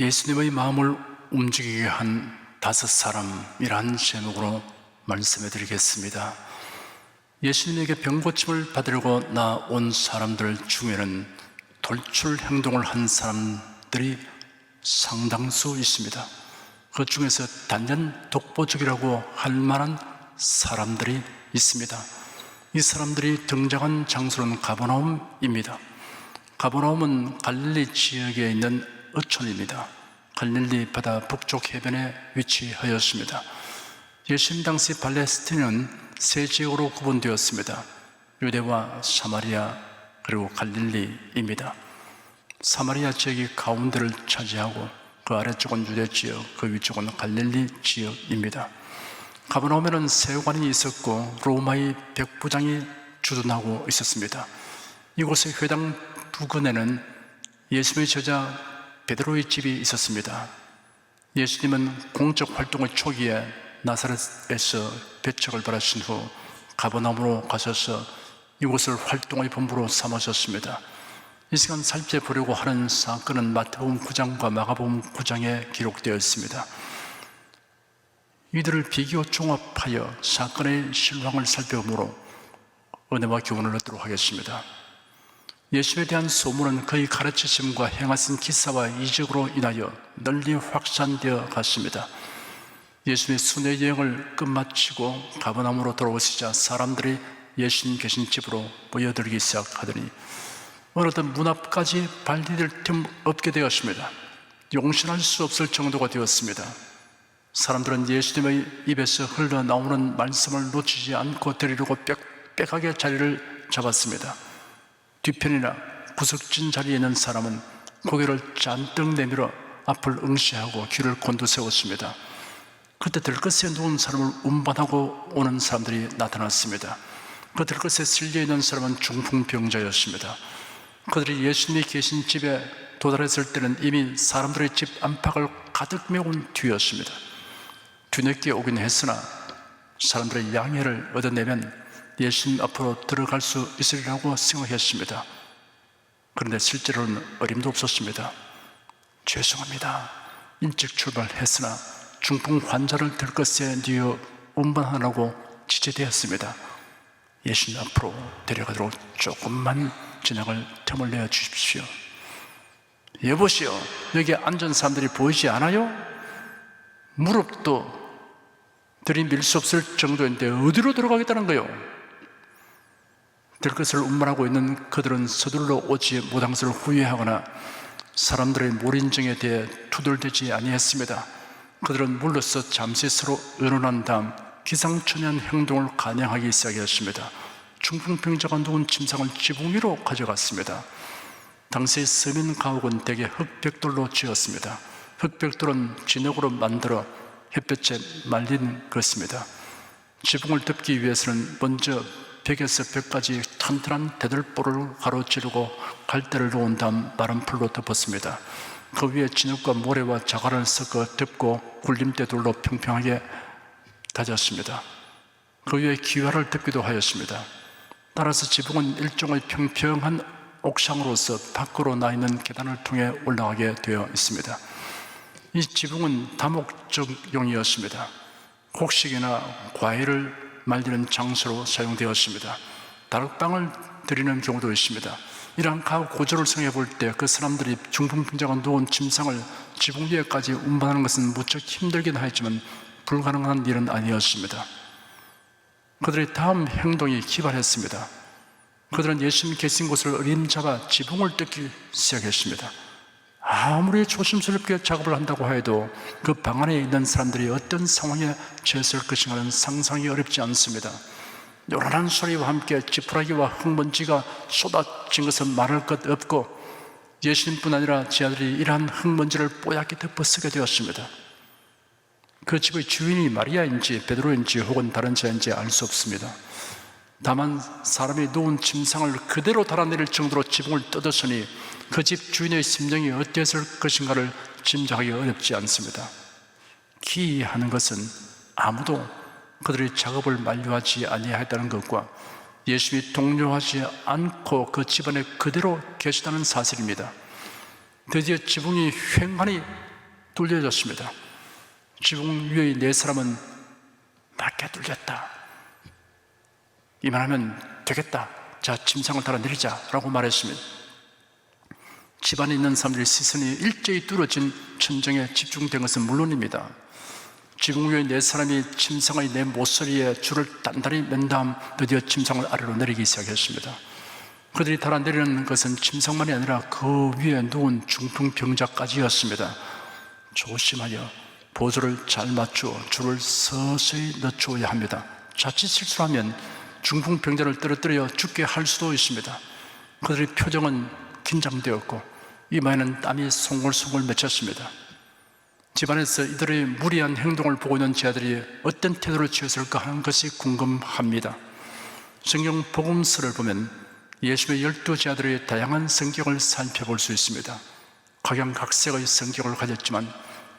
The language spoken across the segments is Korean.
예수님의 마음을 움직이게 한 5사람이란 제목으로 말씀해 드리겠습니다. 예수님에게 병고침을 받으려고 나온 사람들 중에는 돌출 행동을 한 사람들이 상당수 있습니다. 그 중에서 단연 독보적이라고 할 만한 사람들이 있습니다. 이 사람들이 등장한 장소는 가버나움입니다. 가버나움은 갈릴리 지역에 있는 어촌입니다. 갈릴리 바다 북쪽 해변에 위치하였습니다. 예수님 당시 팔레스틴은 세 지역으로 구분되었습니다. 유대와 사마리아 그리고 갈릴리입니다. 사마리아 지역이 가운데를 차지하고 그 아래쪽은 유대 지역, 그 위쪽은 갈릴리 지역입니다. 가버나움에는 세관이 있었고 로마의 백부장이 주둔하고 있었습니다. 이곳의 회당 부근에는 예수님의 제자 베드로의 집이 있었습니다. 예수님은 공적 활동의 초기에 나사렛에서 배척을 받으신 후 가버나움으로 가셔서 이곳을 활동의 본부로 삼으셨습니다. 이 시간 살펴보려고 하는 사건은 마태복음 9장과 마가복음 9장에 기록되어 있습니다. 이들을 비교 종합하여 사건의 실황을 살펴보므로 은혜와 교훈을 얻도록 하겠습니다. 예수에 대한 소문은 그의 가르치심과 행하신 기사와 이적으로 인하여 널리 확산되어 갔습니다. 예수님의 순회 여행을 끝마치고 가버나움으로 돌아오시자 사람들이 예수님 계신 집으로 모여들기 시작하더니 어느덧 문 앞까지 발 디딜 틈 없게 되었습니다. 용신할 수 없을 정도가 되었습니다. 사람들은 예수님의 입에서 흘러나오는 말씀을 놓치지 않고 들으려고 빽빽하게 자리를 잡았습니다. 뒤편이나 구석진 자리에 있는 사람은 고개를 잔뜩 내밀어 앞을 응시하고 귀를 곤두세웠습니다. 그때 들것에 누운 사람을 운반하고 오는 사람들이 나타났습니다. 그 들것에 실려있는 사람은 중풍병자였습니다. 그들이 예수님이 계신 집에 도달했을 때는 이미 사람들의 집 안팎을 가득 메운 뒤였습니다. 뒤늦게 오긴 했으나 사람들의 양해를 얻어내면 예수님 앞으로 들어갈 수 있으리라고 생각했습니다. 그런데 실제로는 어림도 없었습니다. 죄송합니다. 일찍 출발했으나 중풍 환자를 들것에 뉘어 운반하라고 지시되었습니다. 예수님 앞으로 데려가도록 조금만 지나갈 틈을 내어 주십시오. 여보시오, 여기 앉은 사람들이 보이지 않아요? 무릎도 들이밀 수 없을 정도인데 어디로 들어가겠다는 거요? 들것을 운반하고 있는 그들은 서둘러 오지 못한 것을 후회하거나 사람들의 몰인정에 대해 투덜대지 아니했습니다. 그들은 물러서 잠시 서로 의논한 다음 기상천외한 행동을 간행하기 시작했습니다. 중풍병자가 누운 침상을 지붕 위로 가져갔습니다. 당시 서민 가옥은 대개 흙벽돌로 지었습니다. 흙벽돌은 진흙으로 만들어 햇볕에 말린 것입니다. 지붕을 덮기 위해서는 먼저 벽에서 벽까지 튼튼한 대들보를 가로지르고 갈대를 놓은 다음 마른 풀로 덮었습니다. 그 위에 진흙과 모래와 자갈을 섞어 덮고 굴림대돌로 평평하게 다졌습니다. 그 위에 기와를 덮기도 하였습니다. 따라서 지붕은 일종의 평평한 옥상으로서 밖으로 나 있는 계단을 통해 올라가게 되어 있습니다. 이 지붕은 다목적용이었습니다. 곡식이나 과일을 말리는 장소로 사용되었습니다. 다락방을 드리는 경우도 있습니다. 이러한 가옥 구조를 생각해 볼 때 그 사람들이 중풍병자가 누운 침상을 지붕 위에까지 운반하는 것은 무척 힘들긴 하였지만 불가능한 일은 아니었습니다. 그들의 다음 행동이 기발했습니다. 그들은 예수님 계신 곳을 어림잡아 지붕을 뜯기 시작했습니다. 아무리 조심스럽게 작업을 한다고 해도 그 방 안에 있는 사람들이 어떤 상황에 처했을 것인가는 상상이 어렵지 않습니다. 요란한 소리와 함께 지푸라기와 흙먼지가 쏟아진 것은 말할 것 없고 예수님뿐 아니라 제 아들이 이러한 흙먼지를 뽀얗게 덮어쓰게 되었습니다. 그 집의 주인이 마리아인지 베드로인지 혹은 다른 자인지 알 수 없습니다. 다만 사람이 누운 침상을 그대로 달아내릴 정도로 지붕을 뜯었으니 그 집 주인의 심정이 어땠을 것인가를 짐작하기 어렵지 않습니다. 기이하는 것은 아무도 그들의 작업을 만류하지 아니하였다는 것과 예수님이 동요하지 않고 그 집안에 그대로 계시다는 사실입니다. 드디어 지붕이 휑하니 뚫려졌습니다. 지붕 위의 네 사람은 낮게 뚫렸다. 이만하면 되겠다. 자, 침상을 따라 내리자 라고 말했습니다. 집안에 있는 사람들의 시선이 일제히 뚫어진 천정에 집중된 것은 물론입니다. 지붕 위의 네 사람이 침상의 네 모서리에 줄을 단단히 맨 다음 드디어 침상을 아래로 내리기 시작했습니다. 그들이 달아 내리는 것은 침상만이 아니라 그 위에 누운 중풍병자까지였습니다. 조심하여 보조를 잘 맞추어 줄을 서서히 늦추어야 합니다. 자칫 실수하면 중풍병자를 떨어뜨려 죽게 할 수도 있습니다. 그들의 표정은 긴장되었고 이마에는 땀이 송골송골 맺혔습니다. 집안에서 이들의 무리한 행동을 보고 있는 제자들이 어떤 태도를 취했을까 하는 것이 궁금합니다. 성경 복음서를 보면 예수의 12제자들의 다양한 성격을 살펴볼 수 있습니다. 각양각색의 성격을 가졌지만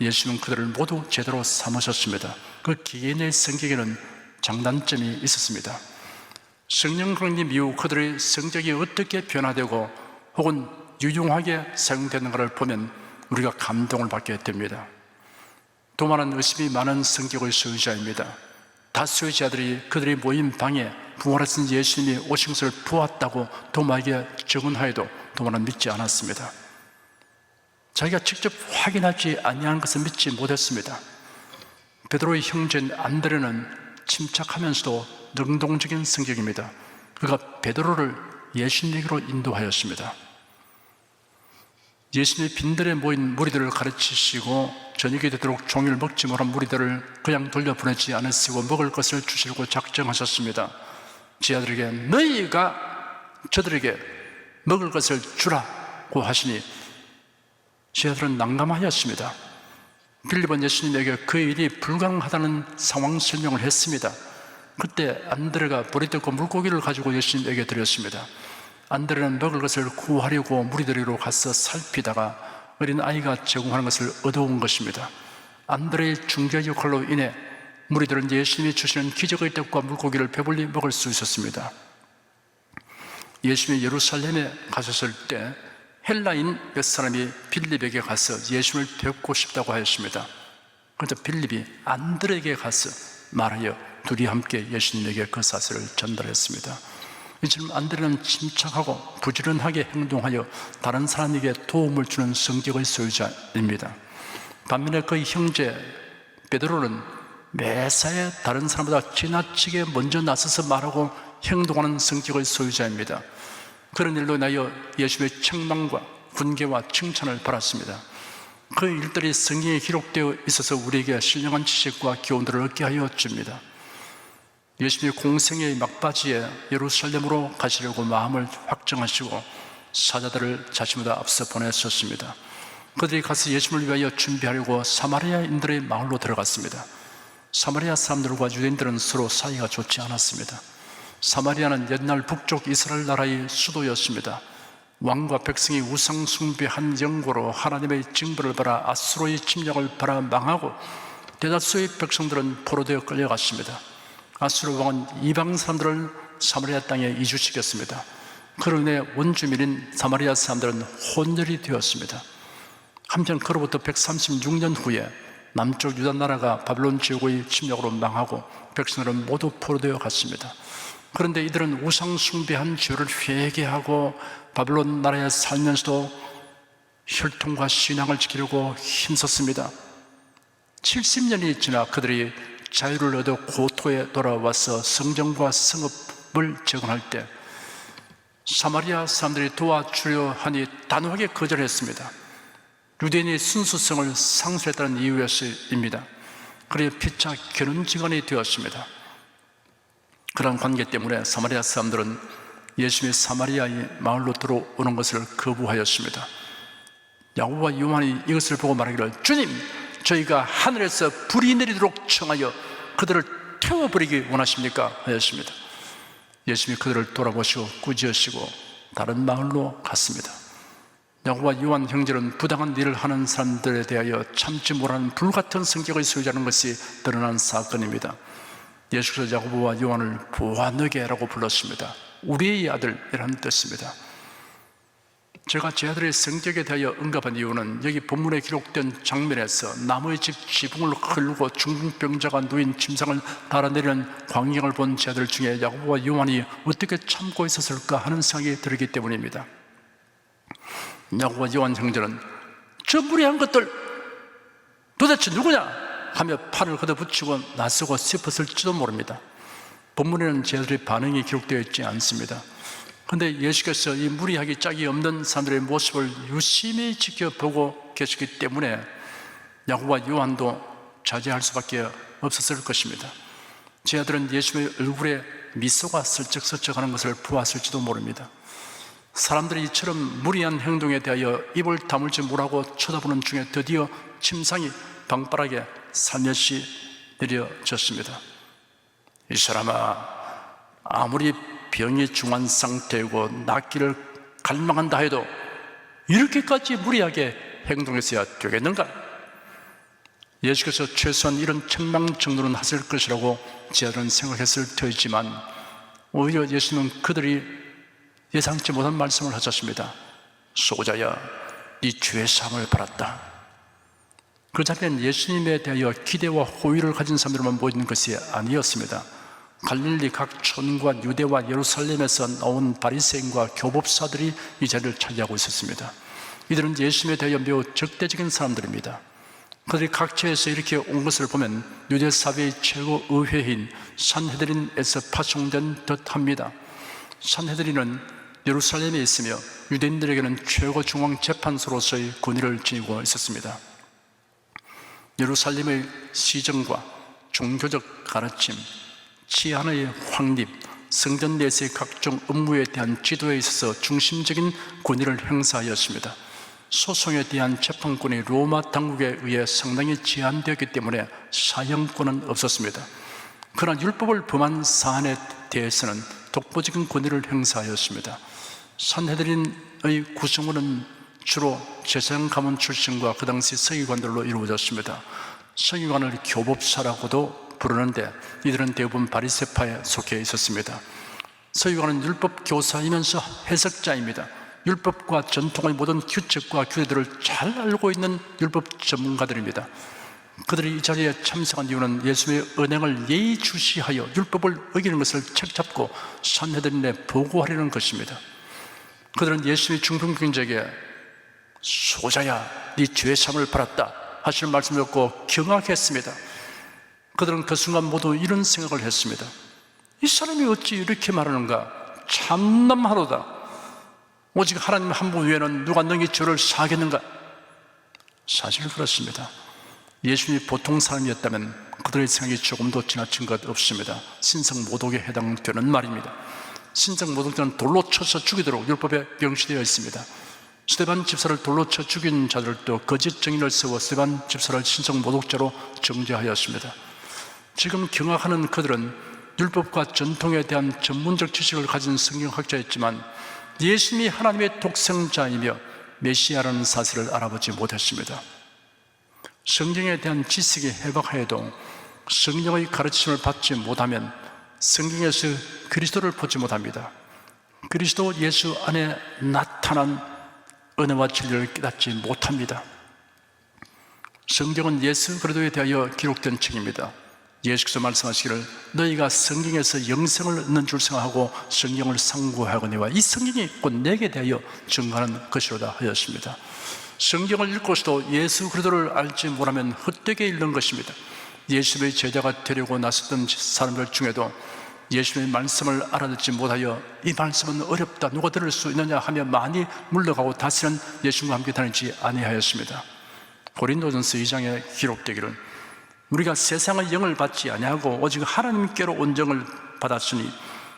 예수는 그들을 모두 제대로 삼으셨습니다. 그 개인의 성격에는 장단점이 있었습니다. 성령 강림 이후 그들의 성격이 어떻게 변화되고 혹은 유용하게 사용되는가를 보면 우리가 감동을 받게 됩니다. 도마는 의심이 많은 성격의 소유자입니다. 다수의 제자들이 그들이 모인 방에 부활하신 예수님이 오신 것을 보았다고 도마에게 증언하여도 도마는 믿지 않았습니다. 자기가 직접 확인하지 아니한 것을 믿지 못했습니다. 베드로의 형제인 안드레는 침착하면서도 능동적인 성격입니다. 그가 베드로를 예수님에게로 인도하였습니다. 예수님이 빈들에 모인 무리들을 가르치시고 저녁이 되도록 종일 먹지 못한 무리들을 그냥 돌려보내지 않으시고 먹을 것을 주시려고 작정하셨습니다. 제자들에게 너희가 저들에게 먹을 것을 주라고 하시니 제자들은 난감하였습니다. 빌립은 예수님에게 그 일이 불가능하다는 상황 설명을 했습니다. 그때 안드레가 보리떡과 물고기를 가지고 예수님에게 드렸습니다. 안드레는 먹을 것을 구하려고 무리들에게로 가서 살피다가 어린 아이가 제공하는 것을 얻어온 것입니다. 안드레의 중재 역할로 인해 무리들은 예수님이 주시는 기적의 떡과 물고기를 배불리 먹을 수 있었습니다. 예수님이 예루살렘에 가셨을 때 헬라인 몇 사람이 빌립에게 가서 예수님을 뵙고 싶다고 하였습니다. 그래서 빌립이 안드레에게 가서 말하여 둘이 함께 예수님에게 그 사실을 전달했습니다. 이처럼 안드레는 침착하고 부지런하게 행동하여 다른 사람에게 도움을 주는 성격의 소유자입니다. 반면에 그의 형제 베드로는 매사에 다른 사람보다 지나치게 먼저 나서서 말하고 행동하는 성격의 소유자입니다. 그런 일로 인하여 예수님의 책망과 훈계와 칭찬을 받았습니다. 그 일들이 성경에 기록되어 있어서 우리에게 신령한 지식과 교훈들을 얻게 하여 줍니다. 예수님이 공생의 막바지에 예루살렘으로 가시려고 마음을 확정하시고 사자들을 자신보다 앞서 보내셨습니다. 그들이 가서 예수님을 위하여 준비하려고 사마리아인들의 마을로 들어갔습니다. 사마리아 사람들과 유대인들은 서로 사이가 좋지 않았습니다. 사마리아는 옛날 북쪽 이스라엘 나라의 수도였습니다. 왕과 백성이 우상 숭배한 영고로 하나님의 징벌을 받아 아수르의 침략을 받아 망하고 대다수의 백성들은 포로되어 끌려갔습니다. 아수르 왕은 이방 사람들을 사마리아 땅에 이주시켰습니다. 그로 인해 원주민인 사마리아 사람들은 혼혈이 되었습니다. 한편 그로부터 136년 후에 남쪽 유다 나라가 바벨론 제국의 침략으로 망하고 백성들은 모두 포로되어 갔습니다. 그런데 이들은 우상 숭배한 죄를 회개하고 바벨론 나라에 살면서도 혈통과 신앙을 지키려고 힘썼습니다. 70년이 지나 그들이 자유를 얻어 고토에 돌아와서 성전과 성읍을 재건할 때 사마리아 사람들이 도와주려 하니 단호하게 거절했습니다. 유대인의 순수성을 상실했다는 이유였습니다. 그래서 피차 결혼지간이 되었습니다. 그런 관계 때문에 사마리아 사람들은 예수님의 사마리아의 마을로 들어오는 것을 거부하였습니다. 야고보와 요한이 이것을 보고 말하기를 주님, 저희가 하늘에서 불이 내리도록 청하여 그들을 태워버리기 원하십니까? 하였습니다. 예수님이 그들을 돌아보시고 꾸짖으시고 다른 마을로 갔습니다. 야고보와 요한 형제는 부당한 일을 하는 사람들에 대하여 참지 못하는 불같은 성격의 소유자라는 것이 드러난 사건입니다. 예수께서 야고보와 요한을 보아너게라고 불렀습니다. 우리의 아들이라는 뜻입니다. 제가 제 아들의 성격에 대하여 언급한 이유는 여기 본문에 기록된 장면에서 나무의 집 지붕을 흘고 중풍병자가 누인 침상을 달아내리는 광경을 본 제 아들 중에 야고보와 요한이 어떻게 참고 있었을까 하는 생각이 들기 때문입니다. 야고보와 요한 형제는 저 무리한 것들 도대체 누구냐 하며 팔을 걷어붙이고 나서고 싶었을지도 모릅니다. 본문에는 제 아들의 반응이 기록되어 있지 않습니다. 그런데 예수께서 이 무리하기 짝이 없는 사람들의 모습을 유심히 지켜보고 계시기 때문에 야고보와 요한도 자제할 수밖에 없었을 것입니다. 제 아들은 예수의 얼굴에 미소가 슬쩍슬쩍 하는 것을 보았을지도 모릅니다. 사람들이 이처럼 무리한 행동에 대하여 입을 다물지 못하고 쳐다보는 중에 드디어 침상이 방바닥에 살며시 내려졌습니다. 이 사람아, 아무리 병이 중한 상태이고 낫기를 갈망한다 해도 이렇게까지 무리하게 행동했어야 되겠는가? 예수께서 최소한 이런 책망 정도는 하실 것이라고 제 아들은 생각했을 터이지만 오히려 예수님은 그들이 예상치 못한 말씀을 하셨습니다. 소자야, 네 죄 사함을 받았다. 그 자리엔 예수님에 대하여 기대와 호의를 가진 사람들만 모이는 것이 아니었습니다. 갈릴리 각 촌과 유대와 예루살렘에서 나온 바리새인과 교법사들이 이 자리를 차지하고 있었습니다. 이들은 예수님에 대하여 매우 적대적인 사람들입니다. 그들이 각처에서 이렇게 온 것을 보면 유대 사회의 최고 의회인 산헤드린에서 파송된 듯합니다. 산헤드린은 예루살렘에 있으며 유대인들에게는 최고 중앙 재판소로서의 권위를 지니고 있었습니다. 예루살렘의 시정과 종교적 가르침, 치안의 확립, 성전 내에서의 각종 업무에 대한 지도에 있어서 중심적인 권위를 행사하였습니다. 소송에 대한 재판권이 로마 당국에 의해 상당히 제한되었기 때문에 사형권은 없었습니다. 그러나 율법을 범한 사안에 대해서는 독보적인 권위를 행사하였습니다. 산헤드린의 구성원은 주로 제사장 가문 출신과 그 당시 서기관들로 이루어졌습니다. 서기관을 교법사라고도 부르는데 이들은 대부분 바리새파에 속해 있었습니다. 서기관은 율법 교사이면서 해석자입니다. 율법과 전통의 모든 규칙과 규례들을 잘 알고 있는 율법 전문가들입니다. 그들이 이 자리에 참석한 이유는 예수님의 언행을 예의주시하여 율법을 어기는 것을 책잡고 산헤드린에 보고하려는 것입니다. 그들은 예수님의 중풍병자에게 소자야, 네 죄 사함을 받았다 하시는 말씀을 듣고 경악했습니다. 그들은 그 순간 모두 이런 생각을 했습니다. 이 사람이 어찌 이렇게 말하는가? 참남하로다. 오직 하나님 한 분 외에는 누가 너희 죄를 사하겠는가? 사실 그렇습니다. 예수님이 보통 사람이었다면 그들의 생각이 조금도 지나친 것 없습니다. 신성모독에 해당되는 말입니다. 신성모독자는 돌로 쳐서 죽이도록 율법에 명시되어 있습니다. 스데반 집사를 돌로 쳐 죽인 자들도 거짓 증인을 세워 스데반 집사를 신성모독자로 정죄하였습니다. 지금 경악하는 그들은 율법과 전통에 대한 전문적 지식을 가진 성경학자였지만 예수님이 하나님의 독생자이며 메시아라는 사실을 알아보지 못했습니다. 성경에 대한 지식이 해박하여도 성경의 가르침을 받지 못하면 성경에서 그리스도를 보지 못합니다. 그리스도 예수 안에 나타난 은혜와 진리를 깨닫지 못합니다. 성경은 예수 그리스도에 대하여 기록된 책입니다. 예수께서 말씀하시기를 너희가 성경에서 영생을 얻는 줄 생각하고 성경을 상고하거니와 이 성경이 곧 내게 대하여 증거하는 것이로다 하였습니다. 성경을 읽고서도 예수 그리스도를 알지 못하면 헛되게 읽는 것입니다. 예수의 제자가 되려고 나섰던 사람들 중에도 예수의 말씀을 알아듣지 못하여 이 말씀은 어렵다, 누가 들을 수 있느냐 하며 많이 물러가고 다시는 예수님과 함께 다니지 아니하였습니다. 고린도전서 2장에 기록되기를 우리가 세상의 영을 받지 아니하고 오직 하나님께로 온정을 받았으니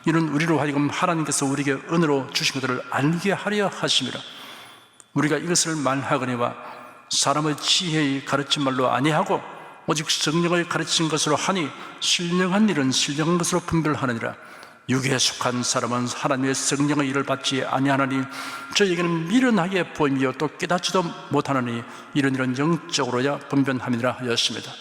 이는 우리로 하여금 하나님께서 우리에게 은혜로 주신 것들을 알게 하려 하심이라. 우리가 이것을 말하거니와 사람의 지혜의 가르친 말로 아니하고 오직 성령의 가르친 것으로 하니 신령한 일은 신령한 것으로 분별하느니라. 육에 속한 사람은 하나님의 성령의 일을 받지 아니하나니 저에게는 미련하게 보이며 또 깨닫지도 못하나니 이런 일은 영적으로야 분별함이라 하였습니다.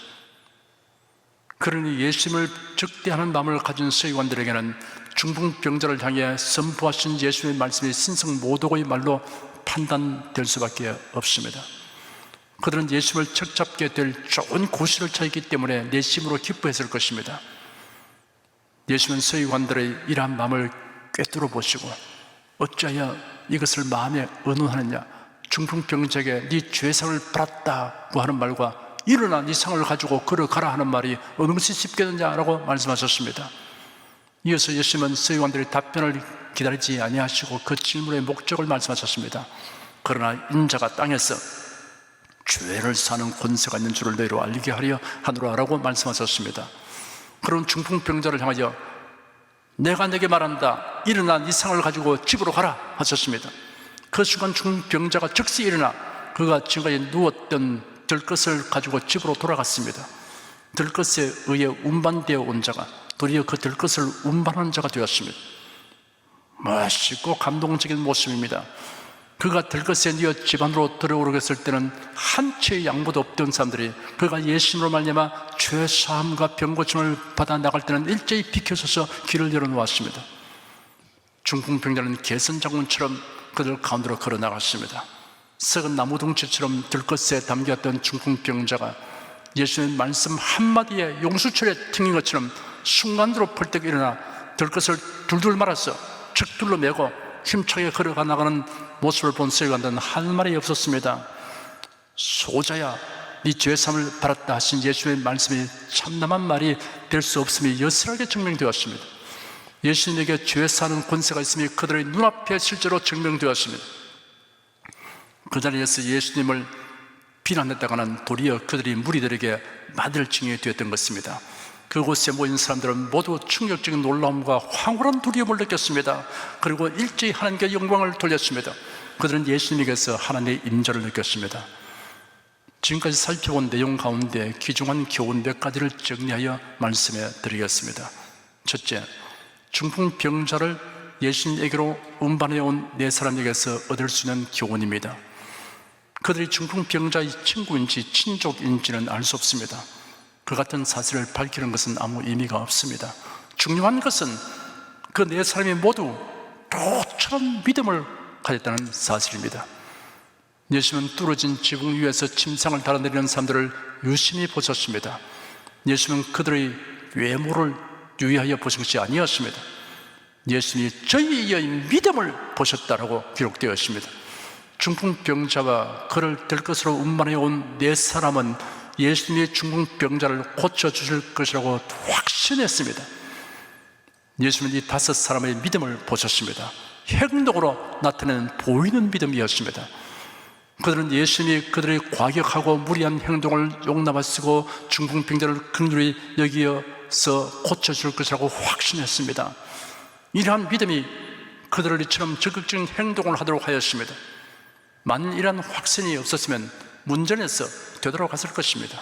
그러니 예수님을 적대하는 마음을 가진 서기관들에게는 중풍병자를 향해 선포하신 예수님의 말씀이 신성모독의 말로 판단될 수밖에 없습니다. 그들은 예수님을 척잡게 될 좋은 구실을 찾았기 때문에 내심으로 기뻐했을 것입니다. 예수님은 서기관들의 이러한 마음을 꿰뚫어 보시고 어찌하여 이것을 마음에 의논하느냐, 중풍병자에게 네 죄상을 받았다고 하는 말과 일어나 네 상을 가지고 걸어가라 하는 말이 어느 것이 쉽겠느냐라고 말씀하셨습니다. 이어서 예수님은 서기관들의 답변을 기다리지 아니하시고 그 질문의 목적을 말씀하셨습니다. 그러나 인자가 땅에서 죄를 사는 권세가 있는 줄을 너희로 알게 하려 하노라라고 말씀하셨습니다. 그런 중풍병자를 향하여 내가 내게 말한다, 일어나 네 상을 가지고 집으로 가라 하셨습니다. 그 순간 중풍병자가 즉시 일어나 그가 지금까지 누웠던 들것을 가지고 집으로 돌아갔습니다. 들것에 의해 운반되어 온 자가 도리어 그 들것을 운반하는 자가 되었습니다. 멋있고 감동적인 모습입니다. 그가 들것에 뉘어 집 안으로 들어오겠을 때는 한 채의 양보도 없던 사람들이 그가 예수님으로 말미암아 죄 사함과 병 고침을 받아 나갈 때는 일제히 비켜서서 길을 열어놓았습니다. 중풍병자는 개선 장군처럼 그들 가운데로 걸어 나갔습니다. 썩은 나무 둥치처럼 들것에 담겼던 중풍병자가 예수님의 말씀 한마디에 용수철에 튕긴 것처럼 순간으로 펄떡 일어나 들것을 둘둘 말아서 척둘러 메고 힘차게 걸어가 나가는 모습을 본 서기관들은 할 말이 없었습니다. 소자야, 네 죄사함을 받았다 하신 예수의 말씀이 참담한 말이 될 수 없음이 여실하게 증명되었습니다. 예수님에게 죄사하는 권세가 있음이 그들의 눈앞에 실제로 증명되었습니다. 그 자리에서 예수님을 비난했다가는 도리어 그들이 무리들에게 맞을 징이 되었던 것입니다. 그곳에 모인 사람들은 모두 충격적인 놀라움과 황홀한 두려움을 느꼈습니다. 그리고 일제히 하나님께 영광을 돌렸습니다. 그들은 예수님에게서 하나님의 임재를 느꼈습니다. 지금까지 살펴본 내용 가운데 귀중한 교훈 몇 가지를 정리하여 말씀해 드리겠습니다. 첫째, 중풍병자를 예수님에게로 운반해 온 네 사람에게서 얻을 수 있는 교훈입니다. 그들이 중풍병자의 친구인지 친족인지는 알 수 없습니다. 그 같은 사실을 밝히는 것은 아무 의미가 없습니다. 중요한 것은 그 네 사람이 모두 도처럼 믿음을 가졌다는 사실입니다. 예수님은 뚫어진 지붕 위에서 침상을 달아내리는 사람들을 유심히 보셨습니다. 예수님은 그들의 외모를 유의하여 보신 것이 아니었습니다. 예수님이 저희의 믿음을 보셨다라고 기록되어 있습니다. 중풍병자와 그를 될 것으로 운반해 온 네 사람은 예수님이 중풍병자를 고쳐주실 것이라고 확신했습니다. 예수님은 이 다섯 사람의 믿음을 보셨습니다. 행동으로 나타내는 보이는 믿음이었습니다. 그들은 예수님이 그들의 과격하고 무리한 행동을 용납하시고 중풍병자를 긍휼히 여기어서 고쳐줄 것이라고 확신했습니다. 이러한 믿음이 그들을 이처럼 적극적인 행동을 하도록 하였습니다. 만일 이러한 확신이 없었으면 문전에서 되돌아갔을 것입니다.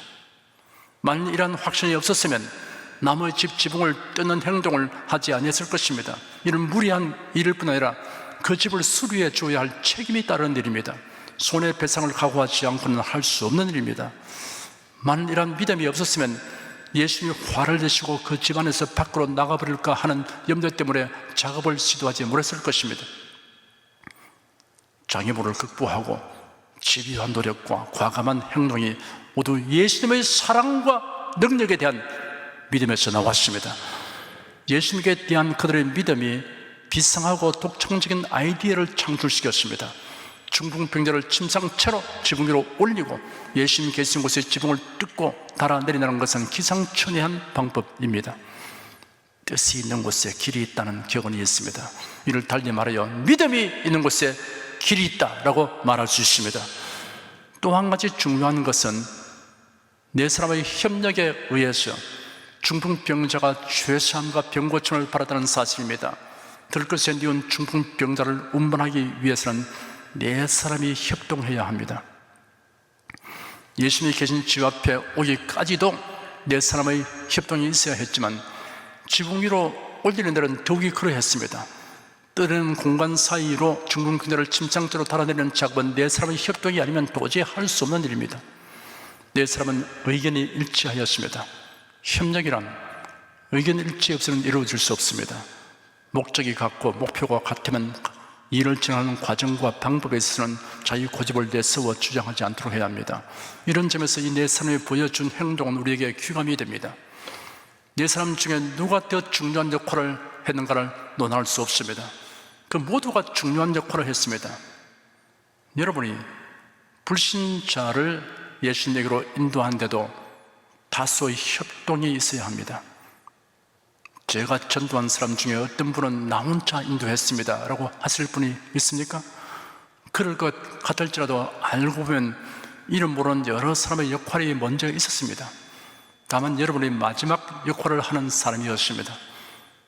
만일 이러한 확신이 없었으면 나무의 집 지붕을 뜯는 행동을 하지 아니했을 것입니다. 이는 무리한 일일 뿐 아니라 그 집을 수리해 줘야 할 책임이 따르는 일입니다. 손해배상을 각오하지 않고는 할 수 없는 일입니다. 만일 이러한 믿음이 없었으면 예수님이 화를 내시고 그 집안에서 밖으로 나가버릴까 하는 염려 때문에 작업을 시도하지 못했을 것입니다. 장애물을 극복하고 집요한 노력과 과감한 행동이 모두 예수님의 사랑과 능력에 대한 믿음에서 나왔습니다. 예수님께 대한 그들의 믿음이 비상하고 독창적인 아이디어를 창출시켰습니다. 중풍병자를 침상채로 지붕 위로 올리고 예수님 계신 곳에 지붕을 뜯고 달아내리는 것은 기상천외한 방법입니다. 뜻이 있는 곳에 길이 있다는 격언이 있습니다. 이를 달리 말하여 믿음이 있는 곳에 길이 있다라고 말할 수 있습니다. 또 한 가지 중요한 것은 네 사람의 협력에 의해서 중풍병자가 죄사함과 병고침을 받았다는 사실입니다. 들것에 뉘운 중풍병자를 운반하기 위해서는 네 사람이 협동해야 합니다. 예수님이 계신 집 앞에 오기까지도 네 사람의 협동이 있어야 했지만 지붕 위로 올리는 데는 더욱이 그러했습니다. 뜨는 공간 사이로 중풍병자를 침상째로 달아내리는 작업은 네 사람의 협동이 아니면 도저히 할 수 없는 일입니다. 네 사람은 의견이 일치하였습니다. 협력이란 의견 일치 없이는 이루어질 수 없습니다. 목적이 같고 목표가 같으면 일을 진행하는 과정과 방법에 있어서는 자기 고집을 내세워 주장하지 않도록 해야 합니다. 이런 점에서 이 네 사람이 보여준 행동은 우리에게 귀감이 됩니다. 네 사람 중에 누가 더 중요한 역할을 했는가를 논할 수 없습니다. 그 모두가 중요한 역할을 했습니다. 여러분이 불신자를 예수님에게로 인도하는데도 다소의 협동이 있어야 합니다. 제가 전도한 사람 중에 어떤 분은 나 혼자 인도했습니다 라고 하실 분이 있습니까? 그럴 것 같을지라도 알고 보면 이름 모르는 여러 사람의 역할이 먼저 있었습니다. 다만 여러분이 마지막 역할을 하는 사람이었습니다.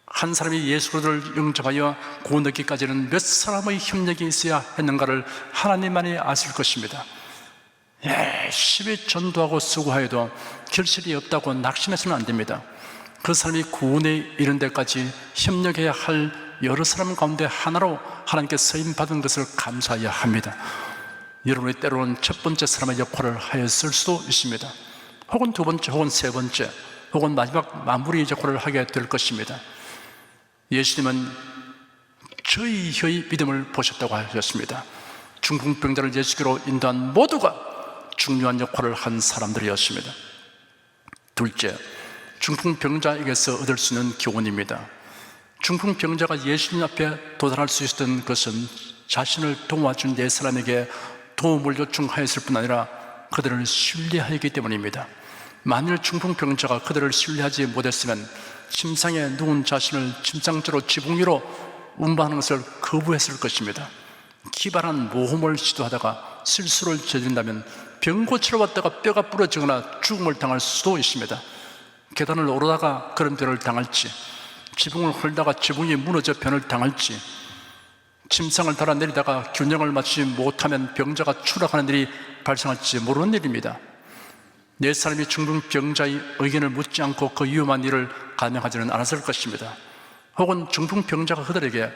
한 사람이 예수 그리스도를 영접하여 구원받기까지는 몇 사람의 협력이 있어야 했는가를 하나님만이 아실 것입니다. 열심히 전도하고 수고하여도 결실이 없다고 낙심해서는 안 됩니다. 그 사람이 구원에 이른 데까지 협력해야 할 여러 사람 가운데 하나로 하나님께 쓰임받은 것을 감사해야 합니다. 여러분이 때로는 첫 번째 사람의 역할을 하였을 수도 있습니다. 혹은 두 번째, 혹은 세 번째, 혹은 마지막 마무리 역할을 하게 될 것입니다. 예수님은 저희의 믿음을 보셨다고 하셨습니다. 중풍병자를 예수께로 인도한 모두가 중요한 역할을 한 사람들이었습니다. 둘째, 중풍병자에게서 얻을 수 있는 교훈입니다. 중풍병자가 예수님 앞에 도달할 수 있었던 것은 자신을 도와준 네 사람에게 도움을 요청하였을 뿐 아니라 그들을 신뢰하였기 때문입니다. 만일 중풍병자가 그들을 신뢰하지 못했으면 침상에 누운 자신을 침상째로 지붕 위로 운반하는 것을 거부했을 것입니다. 기발한 모험을 시도하다가 실수를 저지른다면 병 고치러 왔다가 뼈가 부러지거나 죽음을 당할 수도 있습니다. 계단을 오르다가 그런 변을 당할지, 지붕을 헐다가 지붕이 무너져 변을 당할지, 침상을 달아 내리다가 균형을 맞추지 못하면 병자가 추락하는 일이 발생할지 모르는 일입니다. 네 사람이 중풍병자의 의견을 묻지 않고 그 위험한 일을 감행하지는 않았을 것입니다. 혹은 중풍병자가 그들에게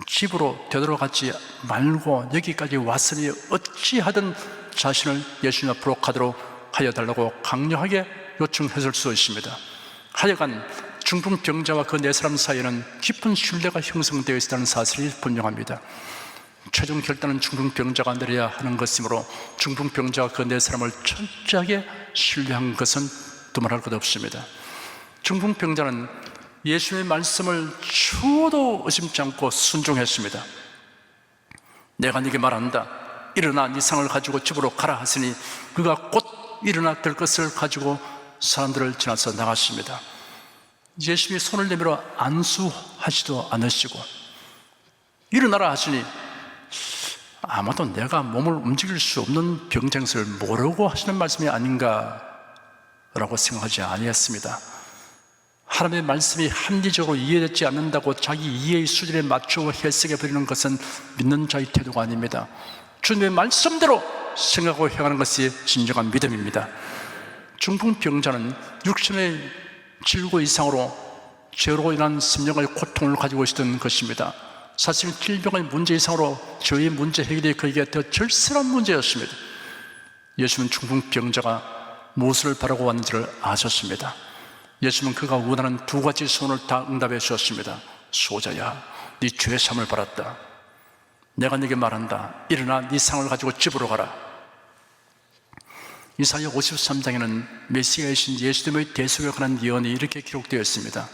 집으로 되돌아가지 말고 여기까지 왔으니 어찌하든 자신을 예수님 앞으로 가도록 하여 달라고 강력하게 요청했을 수 있습니다. 하여간 중풍병자와 그 네 사람 사이에는 깊은 신뢰가 형성되어 있다는 사실이 분명합니다. 최종 결단은 중풍병자가 내려야 하는 것이므로 중풍병자가 그 네 사람을 철저하게 신뢰한 것은 두말할 것 없습니다. 중풍병자는 예수님의 말씀을 추호도 의심치 않고 순종했습니다. 내가 네게 말한다. 일어나 네 상을 가지고 집으로 가라 하시니 그가 곧 일어나 들 것을 가지고 사람들을 지나서 나갔습니다. 예수님이 손을 내밀어 안수하지도 않으시고 일어나라 하시니 아마도 내가 몸을 움직일 수 없는 병장을 모르고 하시는 말씀이 아닌가 라고 생각하지 아니했습니다. 하나님의 말씀이 합리적으로 이해되지 않는다고 자기 이해의 수준에 맞추어 해석해 버리는 것은 믿는 자의 태도가 아닙니다. 주님의 말씀대로 생각하고 행하는 것이 진정한 믿음입니다. 중풍병자는 육신의 질고 이상으로 죄로 인한 심령의 고통을 가지고 있었던 것입니다. 사실 질병의 문제 이상으로 죄의 문제 해결이 그에게 더 절실한 문제였습니다. 예수님은 중풍병자가 무엇을 바라고 왔는지를 아셨습니다. 예수님은 그가 원하는 두 가지 소원을 다 응답해 주셨습니다. 소자야, 네 죄 사함을 받았다. 내가 네게 말한다. 일어나 네 상을 가지고 집으로 가라. 이사야 53장에는 메시아이신 예수님의 대속에 관한 예언이 이렇게 기록되어 있습니다.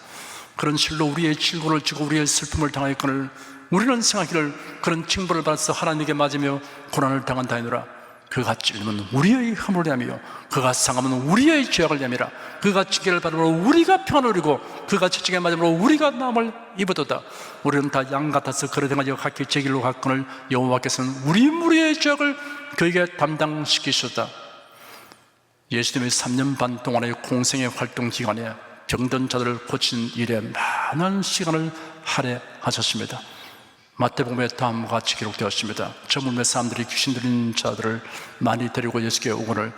그런 실로 우리의 질고를 지고 우리의 슬픔을 당하였거늘 우리는 생각하기를 그런 징벌을 받아서 하나님께 맞으며 고난을 당한다 하노라. 그가 찔림은 우리의 허물을 위하며 그가 상함은 우리의 죄악을 위함이라. 그가 징계를 받음으로 우리가 평안을 누리고 그가 채찍에 맞음으로 우리가 나음을 입었도다. 우리는 다 양 같아서 그릇 행하여 각기 제 길로 갔거늘 여호와께서는 우리 무리의 죄악을 그에게 담당시키셨다. 예수님의 3년 반 동안의 공생의 활동 기간에 병든 자들을 고치는 일에 많은 시간을 할애하셨습니다. 마태복음에 다음과 같이 기록되었습니다. 저 물매 사람들이 귀신 들린 자들을 많이 데리고 예수께 오거늘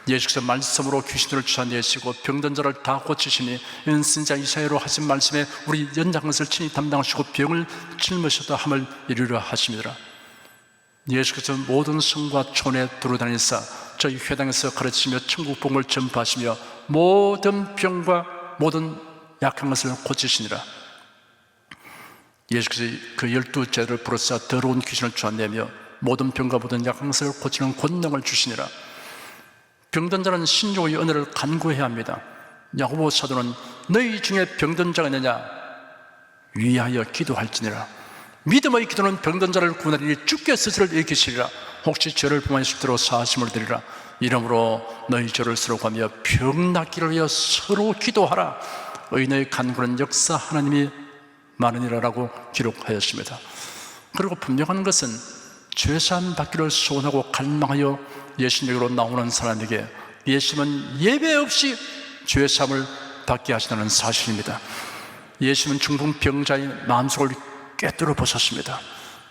예수께서 말씀으로 귀신들을 쫓아내시고 병든 자를 다 고치시니 이는 선지자 이사야로 하신 말씀에 우리 연장한 것을 친히 담당하시고 병을 짊으셨다 함을 이루려 하십니다. 예수께서 모든 성과 촌에 두루다니사 저희 회당에서 가르치며 천국 복음을 전파하시며 모든 병과 모든 약한 것을 고치시니라. 예수께서 그 12제자를 부르사 더러운 귀신을 쫓아내며 모든 병과 모든 약항성을 고치는 권능을 주시니라. 병든 자는 신족의 은혜를 간구해야 합니다. 야고보 사도는 너희 중에 병든 자가 있느냐 위하여 기도할지니라. 믿음의 기도는 병든 자를 구원하리니 주께 스스로를 일으키시리라. 혹시 죄를 범하실 대로 사하심을 드리라. 이러므로 너희 죄를 서로 가며 병 낫기를 위하여 서로 기도하라. 의인의 간구는 역사 하나님이 많으니라라고 기록하였습니다. 그리고 분명한 것은 죄사함 받기를 소원하고 갈망하여 예수님으로 나오는 사람에게 예수님은 예배 없이 죄사함을 받게 하시다는 사실입니다. 예수님은 중풍병자의 마음속을 꿰뚫어 보셨습니다.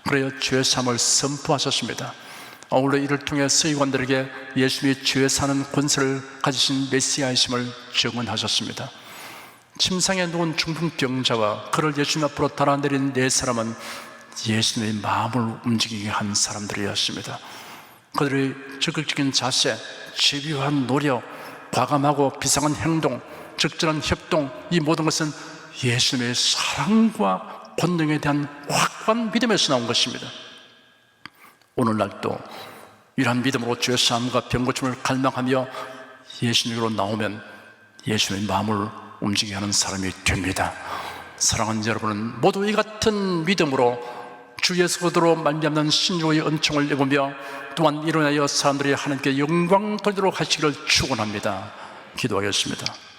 그래야 죄사함을 선포하셨습니다. 아울러 이를 통해 서기관들에게 예수님이 죄 사는 권세를 가지신 메시아이심을 증언하셨습니다. 침상에 누운 중풍병자와 그를 예수님 앞으로 달아내린 네 사람은 예수님의 마음을 움직이게 한 사람들이었습니다. 그들의 적극적인 자세, 집요한 노력, 과감하고 비상한 행동, 적절한 협동, 이 모든 것은 예수님의 사랑과 권능에 대한 확고한 믿음에서 나온 것입니다. 오늘날도 이러한 믿음으로 죄사함과 병고침을 갈망하며 예수님으로 나오면 예수님의 마음을 움직이게 하는 사람이 됩니다. 사랑하는 여러분은 모두 이 같은 믿음으로 주 예수 그리스도로 말미암는 신유의 은총을 입으며 또한 일어나여 사람들이 하나님께 영광 돌리도록 하시기를 축원합니다. 기도하겠습니다.